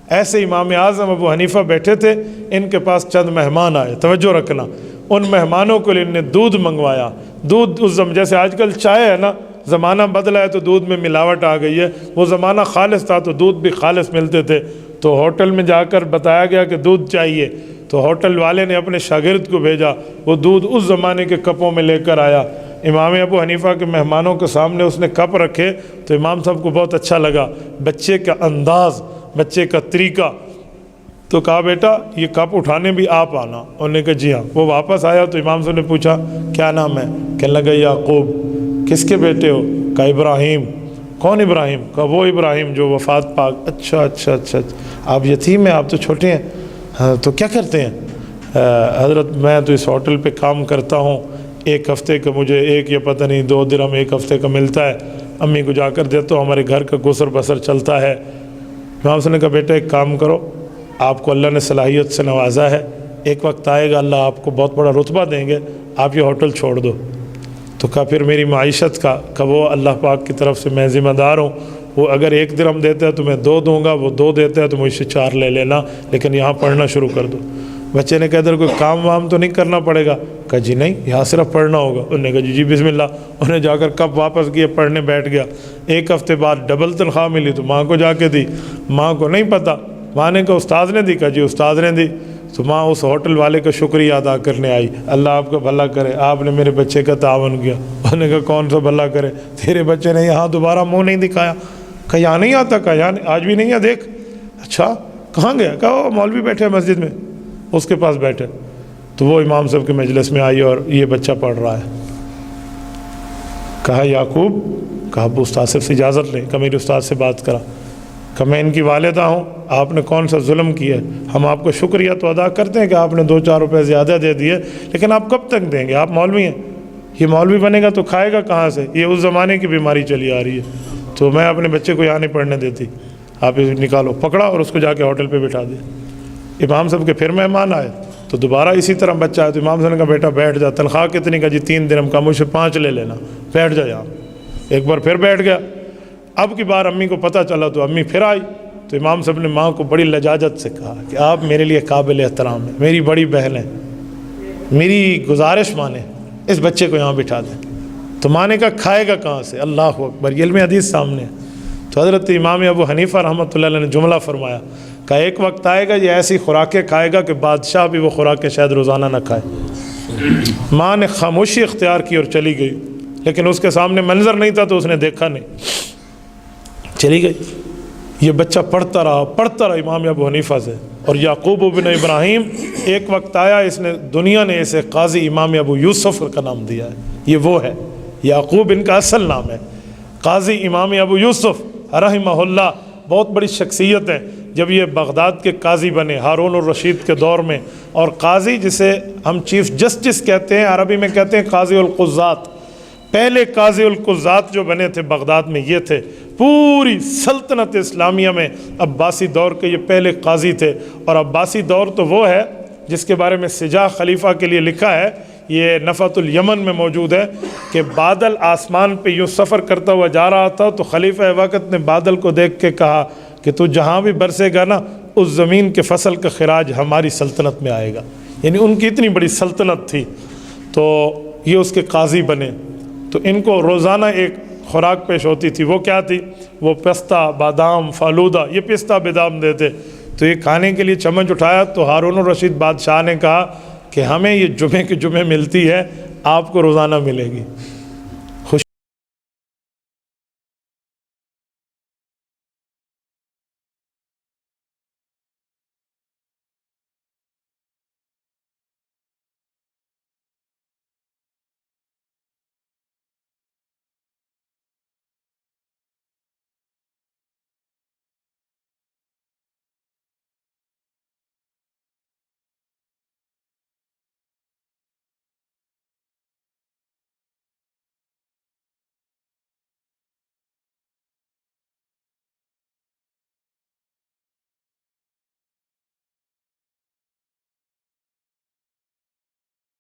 ایسے امام اعظم ابو حنیفہ بیٹھے تھے، ان کے پاس چند مہمان آئے، توجہ رکھنا، ان مہمانوں کے لیے ان نے دودھ منگوایا۔ دودھ اس جیسے آج کل چائے ہے نا، زمانہ بدلا ہے تو دودھ میں ملاوٹ آ گئی ہے، وہ زمانہ خالص تھا تو دودھ بھی خالص ملتے تھے۔ تو ہوٹل میں جا کر بتایا گیا کہ دودھ چاہیے، تو ہوٹل والے نے اپنے شاگرد کو بھیجا، وہ دودھ اس زمانے کے کپوں میں لے کر آیا۔ امام ابو حنیفہ کے مہمانوں کے سامنے اس نے کپ رکھے تو امام صاحب کو بہت اچھا لگا، بچے کا انداز، بچے کا طریقہ، تو کہا بیٹا یہ کپ اٹھانے بھی آپ آنا۔ انہوں نے کہا جی ہاں۔ وہ واپس آیا تو امام صاحب نے پوچھا کیا نام ہے؟ کہنے لگا یعقوب۔ کس کے بیٹے ہو؟ کہا ابراہیم۔ کون ابراہیم؟ کہا وہ ابراہیم جو وفات پاک۔ اچھا اچھا اچھا، آپ یتیم ہیں، آپ تو چھوٹے ہیں، ہاں تو کیا کرتے ہیں؟ حضرت میں تو اس ہوٹل پہ کام کرتا ہوں، ایک ہفتے کا مجھے ایک یا پتہ نہیں 2 درہم ایک ہفتے کا ملتا ہے، امی کو جا کر دیتا ہوں، ہمارے گھر کا گزر بسر چلتا ہے۔ امام صاحب نے کہا بیٹا ایک کام کرو، آپ کو اللہ نے صلاحیت سے نوازا ہے، ایک وقت آئے گا اللہ آپ کو بہت بڑا رتبہ دیں گے، آپ یہ ہوٹل چھوڑ دو۔ تو کہا پھر میری معیشت کا، کہ وہ اللہ پاک کی طرف سے میں ذمہ دار ہوں، وہ اگر 1 درہم دیتا ہے تو میں 2 دوں گا، وہ 2 دیتا ہے تو مجھ سے 4 لے لینا، لیکن یہاں پڑھنا شروع کر دو۔ بچے نے کہا ادھر کوئی کام وام تو نہیں کرنا پڑے گا؟ کہا جی نہیں، یہاں صرف پڑھنا ہوگا۔ انہوں نے کہا جی بسم اللہ۔ انہوں نے جا کر کب واپس کیے، پڑھنے بیٹھ گیا۔ 1 ہفتے بعد ڈبل تنخواہ ملی تو ماں کو جا کے دی، ماں کو نہیں پتہ، ماں نے کہا استاد نے دی؟ کہا جی استاد نے دی۔ تو ماں اس ہوٹل والے کا شکریہ ادا کرنے آئی، اللہ آپ کا بھلا کرے، آپ نے میرے بچے کا تعاون کیا۔ انہوں نے کہا کون سا بھلا کرے؟ تیرے بچے نے یہاں دوبارہ منہ نہیں دکھایا۔ کہا یہاں نہیں آتا؟ کہا یہاں آج بھی نہیں ہے، دیکھ۔ اچھا کہاں گیا؟ کہا وہ مولوی بیٹھے ہیں مسجد میں، اس کے پاس بیٹھے۔ تو وہ امام صاحب کے مجلس میں آئی اور یہ بچہ پڑھ رہا ہے۔ کہا یعقوب، کہا اب استاد صاحب سے اجازت لیں، کہ میرے استاد سے بات کرا، کہ میں ان کی والدہ ہوں، آپ نے کون سا ظلم کیا ہے؟ ہم آپ کو شکریہ تو ادا کرتے ہیں کہ آپ نے 2-4 روپے زیادہ دے دیے، لیکن آپ کب تک دیں گے؟ آپ مولوی ہیں، یہ مولوی بنے گا تو کھائے گا کہاں سے؟ یہ اس زمانے کی بیماری چلی آ رہی ہے، تو میں اپنے بچے کو یہاں نہیں پڑھنے دیتی، آپ اسے نکالو۔ پکڑا اور اس کو جا کے ہوٹل پہ بٹھا دیا۔ امام صاحب کے پھر مہمان آئے تو دوبارہ اسی طرح بچہ آیا تو امام صاحب نے کہا بیٹا بیٹھ جا، تنخواہ کتنی؟ کا جی 3 درہم کا، مجھ سے 5 لے لینا، بیٹھ جا یہاں۔ ایک بار پھر بیٹھ گیا۔ اب کی بار امی کو پتہ چلا تو امی پھر آئی تو امام صاحب نے ماں کو بڑی لجاجت سے کہا کہ آپ میرے لیے قابل احترام ہیں، میری بڑی بہن ہیں، میری گزارش مانیں، اس بچے کو یہاں بٹھا دیں۔ تو ماں نے کہا کھائے گا کہاں سے؟ اللہ اکبر، یہ علم حدیث سامنے ہے۔ تو حضرت امام ابو حنیفہ رحمۃ اللہ علیہ نے جملہ فرمایا کہ ایک وقت آئے گا یہ ایسی خوراکیں کھائے گا کہ بادشاہ بھی وہ خوراکیں شاید روزانہ نہ کھائے۔ ماں نے خاموشی اختیار کی اور چلی گئی، لیکن اس کے سامنے منظر نہیں تھا تو اس نے دیکھا نہیں، چلی گئی۔ یہ بچہ پڑھتا رہا امام ابو حنیفہ سے، اور یعقوب بن ابراہیم ایک وقت آیا، اس نے دنیا نے اسے قاضی امام ابو یوسف کا نام دیا ہے، یہ وہ ہے، یعقوب ان کا اصل نام ہے، قاضی امام ابو یوسف رحمہ اللہ، بہت بڑی شخصیت ہے۔ جب یہ بغداد کے قاضی بنے ہارون الرشید کے دور میں، اور قاضی جسے ہم چیف جسٹس کہتے ہیں، عربی میں کہتے ہیں قاضی القضات، پہلے قاضی القضات جو بنے تھے بغداد میں یہ تھے، پوری سلطنت اسلامیہ میں عباسی دور کے یہ پہلے قاضی تھے۔ اور عباسی دور تو وہ ہے جس کے بارے میں سجا خلیفہ کے لیے لکھا ہے، یہ نفحۃ الیمن میں موجود ہے، کہ بادل آسمان پہ یوں سفر کرتا ہوا جا رہا تھا تو خلیفہ وقت نے بادل کو دیکھ کے کہا کہ تو جہاں بھی برسے گا نا، اس زمین کے فصل کا خراج ہماری سلطنت میں آئے گا، یعنی ان کی اتنی بڑی سلطنت تھی۔ تو یہ اس کے قاضی بنے، تو ان کو روزانہ ایک خوراک پیش ہوتی تھی، وہ کیا تھی؟ وہ پستہ، بادام، فالودہ، یہ پستہ بادام دیتے۔ تو یہ کھانے کے لیے چمچ اٹھایا تو ہارون الرشید بادشاہ نے کہا کہ ہمیں یہ جمعے کے جمعے ملتی ہے، آپ کو روزانہ ملے گی۔